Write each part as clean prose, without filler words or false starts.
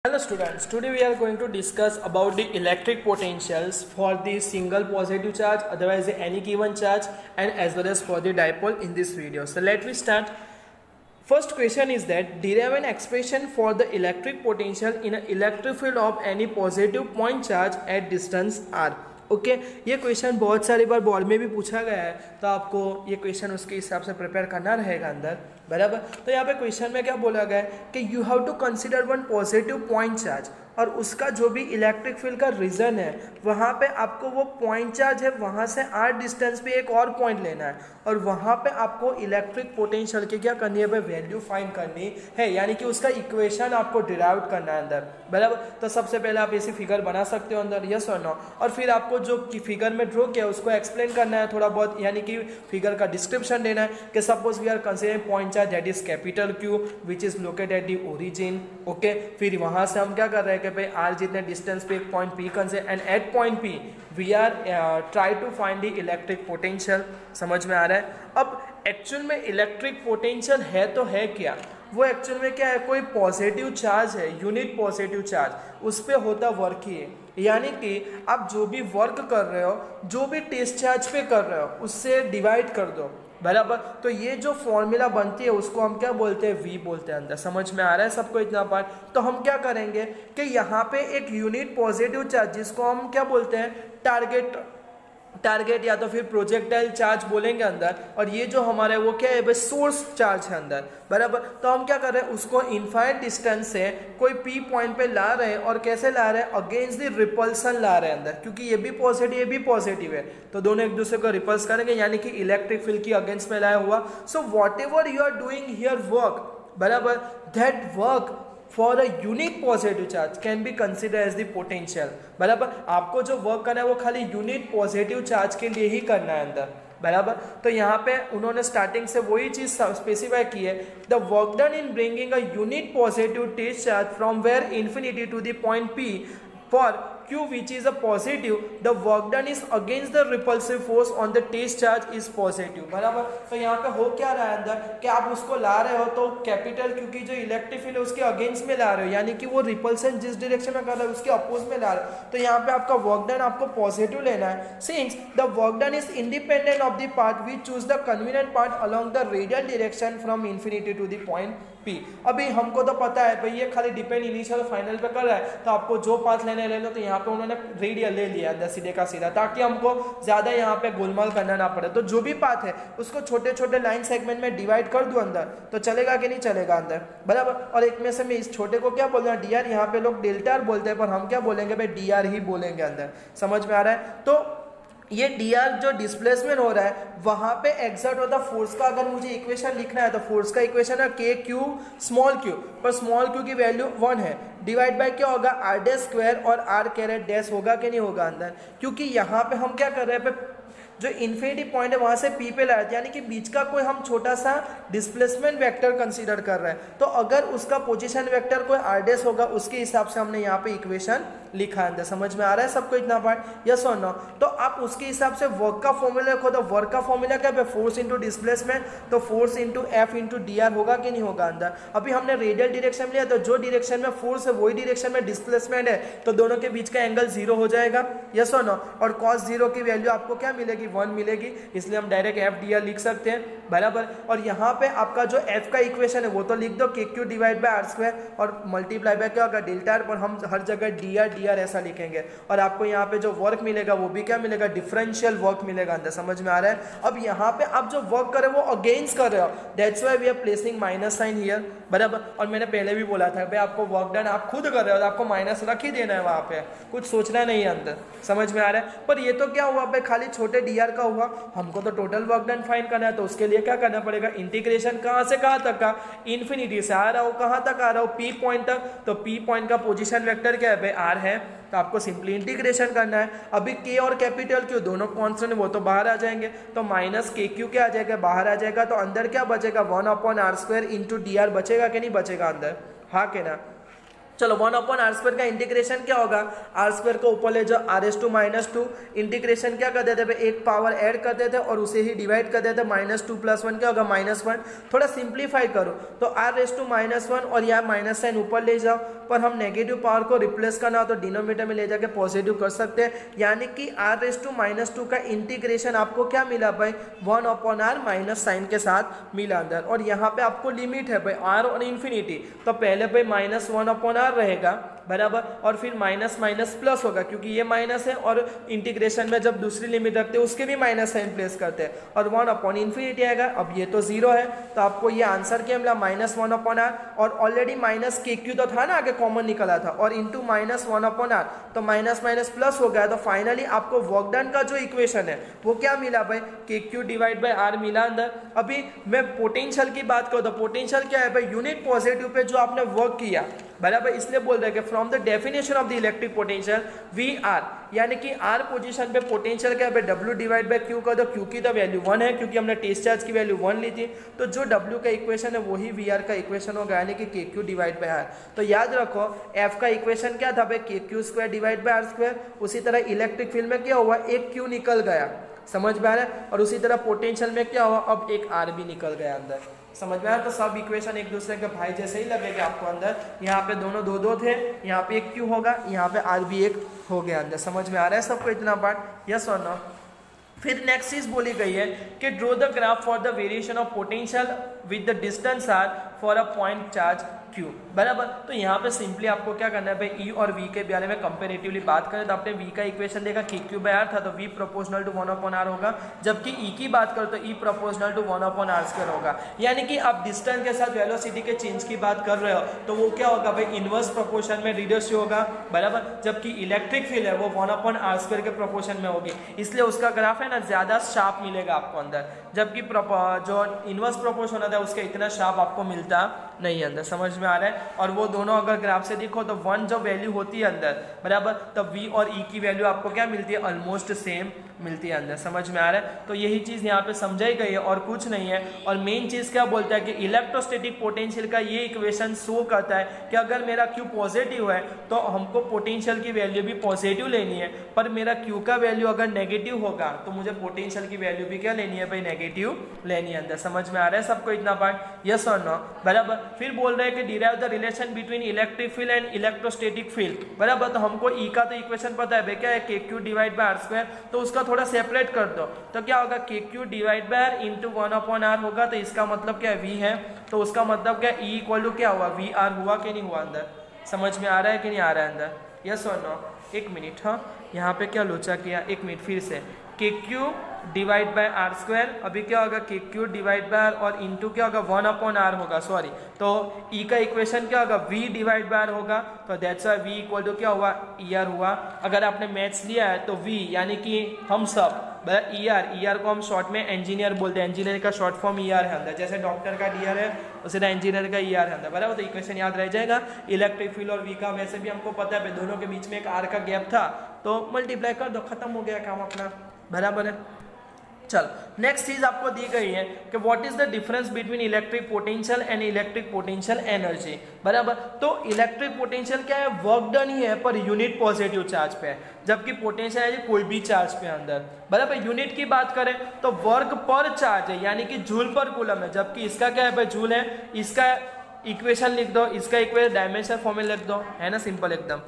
Hello students, today we are going to discuss about the electric potentials for the single positive charge, otherwise any given charge, and as well as for the dipole in this video. So let me start. First question is that derive an expression for the electric potential in an electric field of any positive point charge at distance r. Okay ये question बहुत सारी बार board में भी पूछा गया है, तो आपको ये क्वेश्चन उसके हिसाब से प्रिपेयर करना रहेगा अंदर, बराबर। तो यहाँ पे क्वेश्चन में क्या बोला गया है कि you have to consider one positive point charge, और उसका जो भी इलेक्ट्रिक फील्ड का रीजन है वहाँ पे आपको वो पॉइंट चार्ज है वहाँ से r डिस्टेंस पे एक और पॉइंट लेना है, और वहाँ पे आपको इलेक्ट्रिक पोटेंशियल की क्या करनी है भाई, वैल्यू फाइंड करनी है, यानी कि उसका इक्वेशन आपको डिराइव करना है अंदर, बराबर। तो सबसे पहले आप ऐसी फिगर बना सकते हो अंदर, यस और नो, और फिर आपको जो फिगर में ड्रॉ किया उसको एक्सप्लेन करना है थोड़ा बहुत, यानी कि फिगर का डिस्क्रिप्शन देना है कि suppose we are considering point charge that is capital Q which is located at the origin, okay. फिर वहाँ से हम क्या कर रहे हैं कि भाई r जितने डिस्टेंस पे एक point P consider, and at point P we are try to find the electric potential. समझ में आ रहा है? अब एक्चुअल में इलेक्ट्रिक पोटेंशियल है तो है क्या, वो एक्चुअल में क्या है, कोई पॉजिटिव चार्ज है, यूनिट पॉजिटिव चार्ज, उस पर होता वर्क ही है, यानी कि आप जो भी वर्क कर रहे हो, जो भी टेस्ट चार्ज पे कर रहे हो, उससे डिवाइड कर दो, बराबर। तो ये जो फॉर्मूला बनती है उसको हम क्या बोलते हैं, V बोलते हैं अंदर। समझ में आ रहा है सबको इतना पार्ट? तो हम क्या करेंगे कि यहाँ पे एक यूनिट पॉजिटिव चार्ज जिसको हम क्या बोलते हैं, टारगेट या तो फिर प्रोजेक्टाइल चार्ज बोलेंगे अंदर, और ये जो हमारा है वो क्या है, सोर्स चार्ज है अंदर, बराबर। तो हम क्या कर रहे हैं, उसको इनफाइनाइट डिस्टेंस से कोई P पॉइंट पे ला रहे हैं, और कैसे ला रहे हैं, अगेंस्ट द रिपल्सन ला रहे हैं अंदर, क्योंकि ये भी पॉजिटिव है, तो दोनों एक दूसरे को रिपल्स करेंगे, यानी कि इलेक्ट्रिक फील्ड की अगेंस्ट में लाया हुआ। So whatever you are doing here work, बराबर, that work for a unit positive charge can be consider as the potential, बराबर। आपको जो वर्क करना है वो खाली यूनिट पॉजिटिव चार्ज के लिए ही करना है अंदर, बराबर। तो यहाँ पे उन्होंने स्टार्टिंग से वही चीज स्पेसिफाई की है, the work done in bringing a unit positive test charge from where infinity to the point P for Q which is a positive, the work done is against the repulsive force on the test charge is positive, बराबर। तो यहाँ पे हो क्या रहा है अंदर कि आप उसको ला रहे हो तो कैपिटल Q की जो इलेक्ट्रिक फील्ड है उसके अगेंस्ट में ला रहे हो, यानी कि वो रिपल्सन जिस डायरेक्शन में कर रहा है उसके अपोज में ला रहे हो, तो यहाँ पे आपका वर्क डन आपको पॉजिटिव लेना है। Since the work done is independent of the part we choose the convenient part along the radial direction from infinity to the point P। अभी हमको तो पता है भाई ये खाली डिपेंड इनिशियल फाइनल पे कर रहा है, तो आपको जो पाथ लेने ले लो, तो यहाँ पे उन्होंने रेडियल ले लिया अंदर सीधे का सीधा, ताकि हमको ज्यादा यहाँ पे गोलमाल करना ना पड़े। तो जो भी पाथ है उसको छोटे छोटे लाइन सेगमेंट में डिवाइड कर दूं अंदर, तो चलेगा कि नहीं चलेगा अंदर, बराबर। और एक में से मैं इस छोटे को क्या बोल रहा हूँ, DR, यहाँ पे लोग डेल्टा R बोलते हैं, पर हम क्या बोलेंगे भाई, DR ही बोलेंगे अंदर। समझ में आ रहा है? तो ये DR जो डिस्प्लेसमेंट हो रहा है वहां पे एग्जर्ट होता फोर्स का, अगर मुझे इक्वेशन लिखना है तो फोर्स का इक्वेशन है KQ स्मॉल q, पर स्मॉल q की वैल्यू 1 है, डिवाइड बाय क्या होगा, r' स्क्वायर, और r कैरेट डैश होगा कि नहीं होगा अंदर, क्योंकि यहाँ पे हम क्या कर रहे हैं, जो इन्फिनिटी पॉइंट है वहां से P पे लाया, यानी कि बीच का कोई हम छोटा सा डिस्प्लेसमेंट वेक्टर कंसीडर कर रहे हैं, तो अगर उसका पोजीशन वेक्टर कोई r' होगा उसके हिसाब से हमने यहाँ पे इक्वेशन लिखा है अंदर। समझ में आ रहा है सबको इतना पार्ट, यस और नो? तो आप उसके हिसाब से वर्क का फॉर्मूला रखो, तो वर्क का फॉर्मूला क्या है, फोर्स इंटू डिस्प्लेसमेंट, तो force into F into DR होगा कि नहीं होगा अंदर। अभी हमने रेडियल डायरेक्शन में लिया, तो जो डायरेक्शन में फोर्स है वही डायरेक्शन में डिस्प्लेसमेंट है, तो दोनों के बीच का एंगल 0 हो जाएगा, यस और नो? और cos 0 की वैल्यू आपको क्या मिलेगी, 1 मिलेगी, इसलिए हम डायरेक्ट FDR लिख सकते हैं, बराबर। और यहाँ पे आपका जो F का इक्वेशन है वो तो लिख दो, KQ divide by R square, और मल्टीप्लाई बाय क्या होगा, डेल्टा R, पर हम हर जगह DR ऐसा लिखेंगे, और आपको यहाँ पे जो वर्क मिलेगा वो भी क्या मिलेगा, डिफरेंशियल वर्क मिलेगा अंदर। समझ में आ रहा है? अब यहाँ पे आप जो वर्क कर रहे हो वो अगेंस्ट कर रहे हो, that's why we are placing minus sign here, बराबर। और मैंने पहले भी बोला था भाई आपको वर्क डन आप खुद कर रहे हो तो आपको माइनस रख ही देना है, वहां पे कुछ सोचना नहीं है अंदर। समझ में आ रहा है? पर ये तो क्या हुआ भाई, खाली छोटे DR का हुआ, हमको तो टोटल वर्क डन फाइंड करना है, तो उसके लिए क्या करना पड़ेगा, इंटीग्रेशन कहाँ से कहाँ तक का, इन्फिनिटी से आ रहा हो कहाँ तक आ रहा हो, P पॉइंट तक, तो P पॉइंट का पोजीशन वेक्टर क्या है भाई, R है, तो आपको सिंपली इंटीग्रेशन करना है। अभी K और कैपिटल Q दोनों कॉन्स्टेंट वो तो बाहर आ जाएंगे, तो माइनस KQ क्या आ जाएगा, बाहर आ जाएगा, तो अंदर क्या बचेगा, 1/r² इंटू DR बचेगा कि नहीं बचेगा अंदर, हाँ के ना? चलो 1/r² का इंटीग्रेशन क्या होगा, r² को ऊपर ले जाओ, r⁻² इंटीग्रेशन क्या कर देते, एक पावर ऐड कर देते और उसे ही डिवाइड कर देते, -2 + 1 क्या होगा -1। थोड़ा सिंप्लीफाई करो तो r⁻1 और यहाँ माइनस साइन ऊपर ले जाओ, पर हम नेगेटिव पावर को रिप्लेस करना हो तो डिनोमिनेटर में ले जाके पॉजिटिव कर सकते हैं, यानी कि r⁻² का इंटीग्रेशन आपको क्या मिला भाई 1/r माइनस साइन के साथ मिला अंदर। और यहाँ पे आपको लिमिट है भाई r और इन्फिनिटी, तो पहले भाई -1/r रहेगा बराबर, और फिर माइनस माइनस प्लस होगा क्योंकि ये माइनस है, और इंटीग्रेशन में जब दूसरी लिमिट रखते हैं उसके भी माइनस साइन प्लेस करते हैं, और 1/∞ आएगा। अब ये तो 0 है तो आपको ये आंसर क्या मिला -1/r, और ऑलरेडी -kq तो था ना, आगे कॉमन निकला था, और इंटू -1/r तो माइनस माइनस प्लस हो गया। तो फाइनली आपको वर्क डन का जो इक्वेशन है वो क्या मिला भाई kq/r मिला अंदर। अभी मैं पोटेंशियल की बात करूँ तो पोटेंशियल क्या है भाई, यूनिट पॉजिटिव पे जो आपने वर्क किया बराबर, इसलिए बोल रहे हैं कि from the definition of the electric potential VR, यानी कि R पोजीशन पे पोटेंशियल क्या है W/Q का, तो Q की तो वैल्यू 1 है क्योंकि हमने टेस्ट चार्ज की वैल्यू 1 ली थी, तो जो W का इक्वेशन है वही VR का इक्वेशन होगा, यानी कि kq/r। तो याद रखो F का इक्वेशन क्या था भाई kq²/r², उसी तरह इलेक्ट्रिक फील्ड में क्या हुआ, एक Q निकल गया, समझ में आ रहा है, और उसी तरह पोटेंशियल में क्या हुआ, अब एक R भी निकल गया अंदर, समझ में आया। तो सब इक्वेशन एक दूसरे के भाई जैसे ही लगेगा आपको अंदर, यहाँ पे दोनों दो थे, यहाँ पे एक क्यू होगा, यहाँ पे आर भी एक हो गया अंदर, समझ में आ रहा है सबको इतना पार्ट, यस और नो। फिर नेक्स्ट चीज बोली गई है कि draw the graph for the variation of potential with the distance R for a point charge Q बराबर। तो यहाँ पे सिंपली आपको क्या करना है भाई, E और V के बारे में कंपेरेटिवली बात करें तो आपने V का इक्वेशन देखा kq/r था, तो V प्रोपोर्शनल टू 1/r होगा, जबकि E की बात करो तो E प्रोपोर्शनल टू 1/r² होगा, यानी कि आप डिस्टेंस के साथ वेलोसिटी के चेंज की बात कर रहे हो तो वो क्या होगा भाई, इनवर्स प्रोपोर्शन में रिड्यूस होगा बराबर, जबकि इलेक्ट्रिक फील्ड है वो 1/r² के प्रोपोर्शन में होगी, इसलिए उसका ग्राफ है ना ज्यादा शार्प मिलेगा आपको अंदर, जबकि जो इनवर्स प्रोपोर्शन होता है उसका इतना शार्प आपको मिलता नहीं अंदर, समझ में आ रहा है। और वो दोनों अगर ग्राफ से देखो तो 1 जो वैल्यू होती है अंदर बराबर, तब V और E की वैल्यू आपको क्या मिलती है, ऑलमोस्ट सेम मिलती है अंदर, समझ में आ रहा है। तो यही चीज यहाँ पे समझाई गई है और कुछ नहीं है। और मेन चीज क्या बोलता है कि इलेक्ट्रोस्टैटिक पोटेंशियल का ये इक्वेशन शो करता है कि अगर मेरा Q पॉजिटिव है तो हमको पोटेंशियल की वैल्यू भी पॉजिटिव लेनी है, पर मेरा Q का वैल्यू अगर नेगेटिव होगा तो मुझे पोटेंशियल की वैल्यू भी क्या लेनी है भाई, नेगेटिव लेनी है अंदर, समझ में आ रहा है सबको इतना पार्ट, यस और नो बराबर। फिर बोल रहे हैं कि derive the relation between electric field and electrostatic field बराबर। तो हमको E का तो इक्वेशन पता है भाई क्या है, kq/r², तो उसका थोड़ा सेपरेट कर दो तो क्या होगा, kq/r इंटू 1/r होगा, तो इसका मतलब क्या है V है, तो उसका मतलब क्या E इक्वल टू क्या हुआ, VR हुआ कि नहीं हुआ अंदर, समझ में आ रहा है कि नहीं आ रहा है अंदर, यस और नो। एक मिनट, हाँ यहाँ पे क्या लोचा किया, एक मिनट फिर से, kq/r², अभी क्या होगा kq/r और इंटू क्या होगा 1/r होगा, सॉरी, तो E का इक्वेशन क्या होगा, V/r होगा, तो that's why V equal to क्या हुआ, ER हुआ। अगर आपने मैथ्स लिया है तो V यानी कि हम सब ER को हम शॉर्ट में इंजीनियर बोलते हैं, इंजीनियर का शॉर्ट फॉर्म ER है अंदर, जैसे डॉक्टर का DR है उसे इंजीनियर का ER है अंदर बराबर, तो इक्वेशन याद रह जाएगा। इलेक्ट्रिक फील्ड और V का वैसे भी हमको पता है दोनों के बीच में एक R का गैप था, तो मल्टीप्लाई कर दो, खत्म हो गया काम अपना, बराबर है। चल नेक्स्ट चीज आपको दी गई है कि what is the difference between electric potential and electric potential energy बराबर। तो इलेक्ट्रिक पोटेंशियल क्या है, वर्क डन ही है पर यूनिट पॉजिटिव चार्ज पे है, जबकि पोटेंशियल है कोई भी चार्ज पे अंदर बराबर। यूनिट की बात करें तो वर्क पर चार्ज है, यानी कि जूल पर कूलम है, जबकि इसका क्या है भाई, जूल है। इसका इक्वेशन लिख दो, इसका इक्वेशन डायमेंशन फॉर्मूला लिख दो, है ना, सिंपल एकदम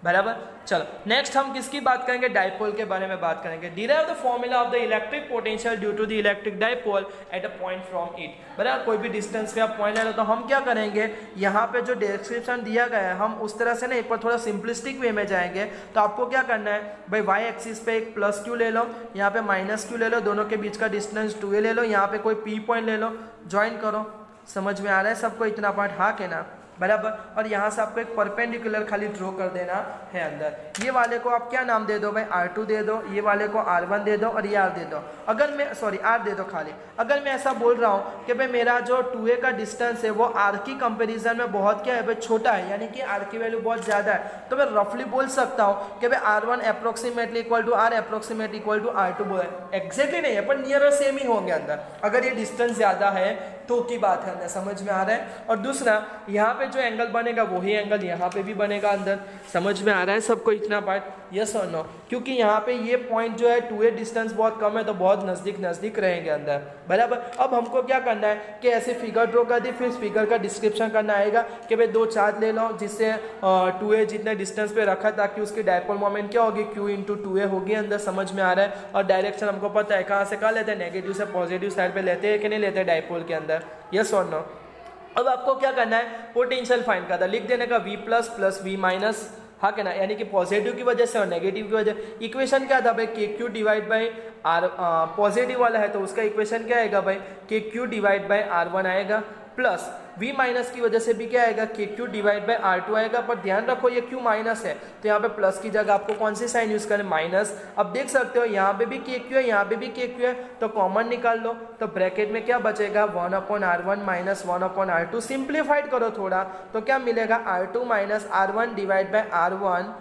बराबर। चलो नेक्स्ट हम किसकी बात करेंगे, डाइपोल के बारे में बात करेंगे। Derive the formula of the electric potential due to the electric dipole at a point from it बराबर। कोई भी डिस्टेंस पे आप पॉइंट ले लो तो हम क्या करेंगे, यहाँ पे जो डिस्क्रिप्शन दिया गया है हम उस तरह से नहीं, पर थोड़ा सिंपलिस्टिक वे में जाएंगे। तो आपको क्या करना है भाई, वाई एक्सिस पे एक +q ले लो, यहाँ पे -q ले लो, दोनों के बीच का डिस्टेंस 2a ले लो, यहाँ पे कोई p पॉइंट ले लो, ज्वाइन करो, समझ में आ रहा है सबको इतना पार्ट, हाँ के ना बराबर। और यहाँ से आपको एक परपेंडिकुलर खाली ड्रॉ कर देना है अंदर। ये वाले को आप क्या नाम दे दो भाई, R2 दे दो, ये वाले को R1 दे दो और ये R दे दो। अगर मैं सॉरी R दे दो खाली। अगर मैं ऐसा बोल रहा हूँ कि भाई मेरा जो 2a का डिस्टेंस है वो R की कंपेरिजन में बहुत क्या है भाई, छोटा है, यानी कि R की वैल्यू बहुत ज़्यादा है, तो मैं रफली बोल सकता हूँ कि भाई R1 approximately equal to R approximately equal to R2 बोल, एग्जैक्टली नहीं है पर नियर और सेम ही होंगे अंदर, अगर ये डिस्टेंस ज़्यादा है तो की बात है अंदर, समझ में आ रहा है। और दूसरा यहाँ पे जो एंगल बनेगा वही एंगल यहाँ पे भी बनेगा अंदर, समझ में आ रहा है सबको इतना पार्ट, यस और नो। क्योंकि यहाँ पे ये पॉइंट जो है 2a डिस्टेंस बहुत कम है तो बहुत नज़दीक नज़दीक रहेंगे अंदर, बराबर। अब हमको क्या करना है कि ऐसे फिगर ड्रॉ कर दी, फिर फिगर का डिस्क्रिप्शन करना आएगा कि भाई दो चार्ज ले लो जिससे 2a जितने डिस्टेंस पे रखा ताकि उसकी डायपोल मोमेंट क्या होगी q इंटू 2a होगी अंदर, समझ में आ रहा है। और डायरेक्शन हमको पता है कहाँ से कहाँ लेते हैं, नेगेटिव से पॉजिटिव साइड पे लेते हैं कि नहीं लेते डायपोल के अंदर, यस और नो। अब आपको क्या करना है, पोटेंशियल फाइंड करना, लिख देने का v plus plus v minus, हाँ क्या ना, यानी कि पॉजिटिव की वजह से और नेगेटिव की वजह। इक्वेशन क्या था भाई, K Q divide by R, positive वाला है तो उसका इक्वेशन क्या आएगा भाई, K Q divide by R1 आएगा, प्लस v माइनस की वजह से भी क्या आएगा, के क्यू डिवाइड बाई R2 आएगा। पर ध्यान रखो ये q माइनस है तो यहाँ पे प्लस की जगह आपको कौन सी साइन यूज करें, माइनस। अब देख सकते हो यहाँ पे भी के क्यू है, यहाँ पे भी के क्यू है, तो कॉमन निकाल लो, तो ब्रैकेट में क्या बचेगा 1/R1 माइनस 1/R2। सिंप्लीफाइड करो थोड़ा तो क्या मिलेगा, R2 minus R1 divide by R1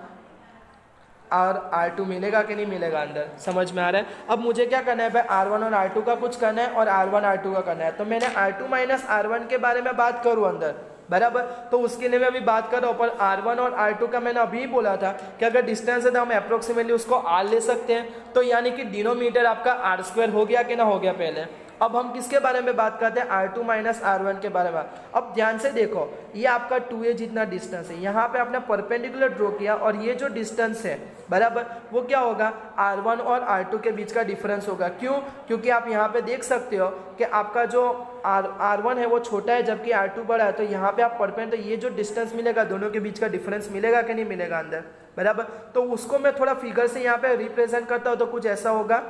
और R2 मिलेगा कि नहीं मिलेगा अंदर, समझ में आ रहा है। अब मुझे क्या करना है भाई, R1 और R2 का कुछ करना है और R1 R2 का करना है, तो मैंने R2 माइनस R1 के बारे में बात करूँ अंदर, बराबर। तो उसके लिए मैं अभी बात कर रहा हूँ, पर R1 और R2 का मैंने अभी बोला था कि अगर डिस्टेंस है तो हम अप्रोक्सीमेटली उसको R ले सकते हैं, तो यानी कि डिनोमीटर आपका R² हो गया कि ना हो गया पहले। अब हम किसके बारे में बात करते हैं, R2 माइनस R1 के बारे में। अब ध्यान से देखो ये आपका 2a जितना डिस्टेंस है, यहाँ पे आपने परपेंडिकुलर ड्रॉ किया और ये जो डिस्टेंस है बराबर वो क्या होगा, R1 और R2 के बीच का डिफरेंस होगा। क्यों, क्योंकि आप यहाँ पे देख सकते हो कि आपका जो R1 है वो छोटा है जबकि R2 बड़ा है, तो यहाँ पे आप परपेंड, तो ये जो डिस्टेंस मिलेगा दोनों के बीच का डिफरेंस मिलेगा कि नहीं मिलेगा अंदर, बराबर। तो उसको मैं थोड़ा फिगर से यहाँ पे रिप्रेजेंट करता हूँ तो कुछ ऐसा होगा,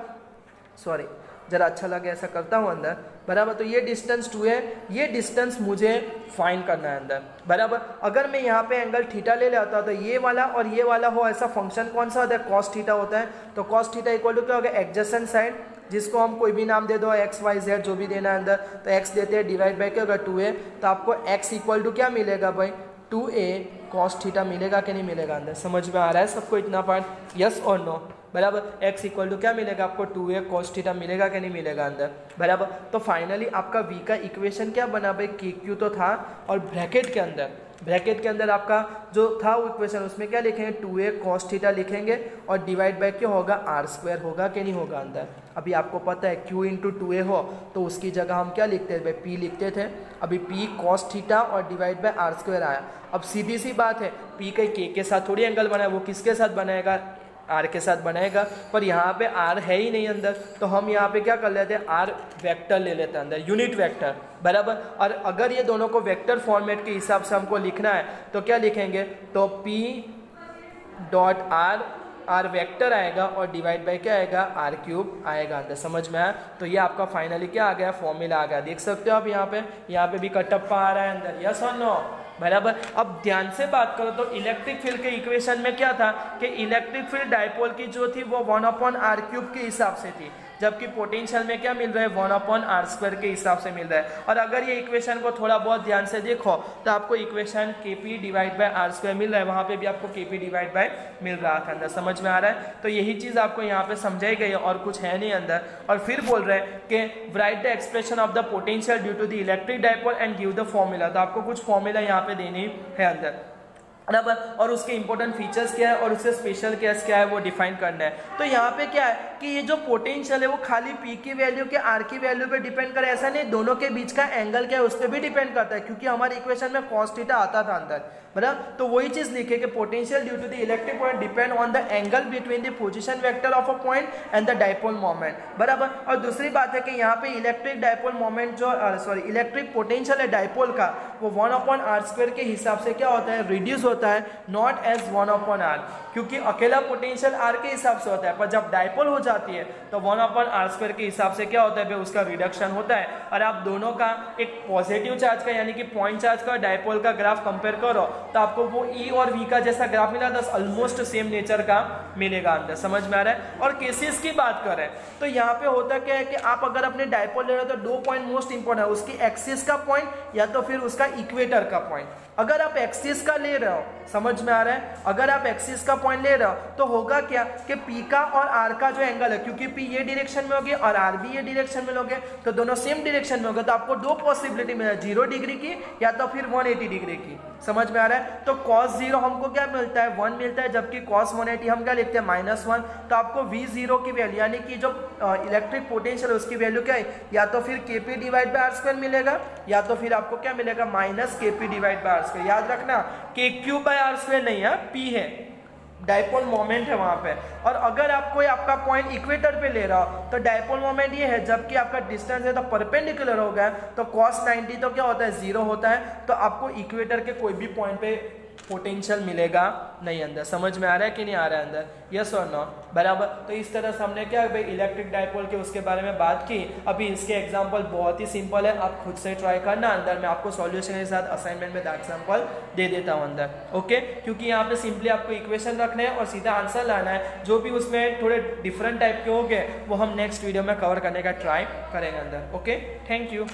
सॉरी जरा अच्छा लगे ऐसा करता हूँ अंदर, बराबर। तो ये डिस्टेंस 2 है, ये डिस्टेंस मुझे फाइंड करना है अंदर, बराबर। अगर मैं यहाँ पे एंगल थीटा ले लेता हूँ तो ये वाला और ये वाला हो, ऐसा फंक्शन कौन सा होता है, कॉस थीटा होता है। तो कॉस थीटा इक्वल टू क्या होगा, एडजेसेंट साइड, जिसको हम कोई भी नाम दे दो x y z जो भी देना है अंदर, तो x देते हैं डिवाइड बाई क्या होगा 2a, तो आपको x इक्वल टू क्या मिलेगा भाई, 2a कॉस थीटा मिलेगा कि नहीं मिलेगा अंदर, समझ में आ रहा है सबको इतना पार्ट, यस और नो, बराबर। x इक्वल टू क्या मिलेगा आपको, 2a cos थीटा मिलेगा कि नहीं मिलेगा अंदर, बराबर। तो फाइनली आपका v का इक्वेशन क्या बना भाई, के क्यू तो था और ब्रैकेट के अंदर आपका जो था वो इक्वेशन उसमें क्या लिखेंगे, 2a cos थीटा लिखेंगे और डिवाइड बाय क्या होगा, R² होगा कि नहीं होगा अंदर। अभी आपको पता है q इंटू 2a हो तो उसकी जगह हम क्या लिखते थे भाई, p लिखते थे। अभी p cos थीटा और डिवाइड बाय R² आया। अब सीधी सी बात है, p के साथ थोड़ी एंगल बनाए, वो किसके साथ बनाएगा, r के साथ बनाएगा, पर यहाँ पे r है ही नहीं अंदर, तो हम यहाँ पे क्या कर लेते हैं, r वेक्टर ले लेते हैं अंदर, यूनिट वेक्टर, बराबर। और अगर ये दोनों को वेक्टर फॉर्मेट के हिसाब से हमको लिखना है तो क्या लिखेंगे, तो p डॉट r वेक्टर आएगा और डिवाइड बाय क्या आएगा, r³ आएगा अंदर, समझ में आया। तो ये आपका फाइनली क्या आ गया, फॉर्मूला आ गया, देख सकते हो आप यहाँ पे भी कटप्पा आ रहा है अंदर, यस और नो, बराबर। अब ध्यान से बात करो तो इलेक्ट्रिक फील्ड के इक्वेशन में क्या था कि इलेक्ट्रिक फील्ड डायपोल की जो थी वो 1/r³ के हिसाब से थी, जबकि पोटेंशियल में क्या मिल रहा है, 1/r² के हिसाब से मिल रहा है। और अगर ये इक्वेशन को थोड़ा बहुत ध्यान से देखो तो आपको equation kp divide by r² मिल रहा है, वहाँ पे भी आपको kp डिवाइड बाय मिल रहा था अंदर, समझ में आ रहा है। तो यही चीज़ आपको यहाँ पे समझाई गई है और कुछ है नहीं अंदर। और फिर बोल रहे हैं कि write the expression of the potential due to the electric dipole and give the formula, तो आपको कुछ फॉर्मूला यहाँ पे देनी है अंदर, बराबर। और उसके इंपॉर्टेंट फीचर्स क्या है और उससे स्पेशल केस क्या है वो डिफाइन करना है। तो यहाँ पे क्या है कि ये जो पोटेंशियल है वो खाली p की वैल्यू के r की वैल्यू पे डिपेंड करे, ऐसा नहीं, दोनों के बीच का एंगल क्या है उस पर भी डिपेंड करता है, क्योंकि हमारे इक्वेशन में cos थीटा आता था अंदर, बराबर। तो वही चीज लिखे कि potential due to the electric point depend on the angle between the position vector of a point and the dipole moment, बराबर। और दूसरी बात है कि यहाँ पे इलेक्ट्रिक डायपोल मोमेंट जो इलेक्ट्रिक पोटेंशियल है डायपोल का वो 1/r² के हिसाब से क्या होता है, रिड्यूस होता है, नॉट एज 1/r, क्योंकि अकेला पोटेंशियल r के हिसाब से होता है, पर जब डायपोल हो जाती है तो 1/r² के हिसाब से क्या होता है, उसका रिडक्शन होता है। और आप दोनों का एक पॉजिटिव चार्ज का यानी कि पॉइंट चार्ज का डायपोल का ग्राफ कंपेयर करो तो आपको वो E और V का जैसा ग्राफ मिला था, ऑलमोस्ट सेम नेचर का मिलेगा अंदर, समझ में आ रहा है। और केसेस की बात करें तो यहाँ पे होता क्या है कि आप अगर अपने डायपोल ले रहे हो तो 2 पॉइंट मोस्ट इंपॉर्टेंट है, उसकी एक्सिस का पॉइंट या तो फिर उसका इक्वेटर का पॉइंट। अगर आप एक्सिस का ले रहे हो समझ में आ रहा है। अगर आप एक्सिस का पॉइंट ले रहे हो तो होगा क्या कि P का और R का जो एंगल है, क्योंकि P ये डायरेक्शन में होगी और R भी ये डायरेक्शन में लोगे तो दोनों सेम डायरेक्शन में होगा, तो आपको दो पॉसिबिलिटी मिले, 0 डिग्री की या तो फिर 180 डिग्री की। समझ में आ रहा है। तो cos 0 हमको क्या मिलता है, 1 मिलता है, जबकि cos 180 हम क्या लिखते हैं, -1। तो आपको V0 की वैल्यू यानी कि जो इलेक्ट्रिक पोटेंशियल है उसकी वैल्यू क्या है, या तो फिर Kp डिवाइड बाय R² मिलेगा या तो फिर आपको क्या मिलेगा, -Kp डिवाइड बाय R²। याद रखना K³ बाय R² नहीं है, P है, डायपोल मोमेंट है वहां पे। और अगर आप कोई आपका पॉइंट इक्वेटर पे ले रहा हो तो डायपोल मोमेंट ये है, जबकि आपका डिस्टेंस है तो परपेंडिकुलर हो गया तो cos 90 तो क्या होता है, 0 होता है। तो आपको इक्वेटर के कोई भी पॉइंट पे पोटेंशियल मिलेगा नहीं अंदर। समझ में आ रहा है कि नहीं आ रहा है अंदर, यस और नो, बराबर। तो इस तरह से हमने क्या भाई इलेक्ट्रिक डायपोल के उसके बारे में बात की। अभी इसके एग्जांपल बहुत ही सिंपल है, आप खुद से ट्राई करना। अंदर मैं आपको सॉल्यूशन के साथ असाइनमेंट में एग्जांपल दे देता हूँ अंदर, ओके। क्योंकि यहाँ पे सिंपली आपको इक्वेशन रखना है और सीधा आंसर लाना है। जो भी उसमें थोड़े डिफरेंट टाइप के हो गए वो हम नेक्स्ट वीडियो में कवर करने का ट्राई करेंगे अंदर, ओके। Thank you.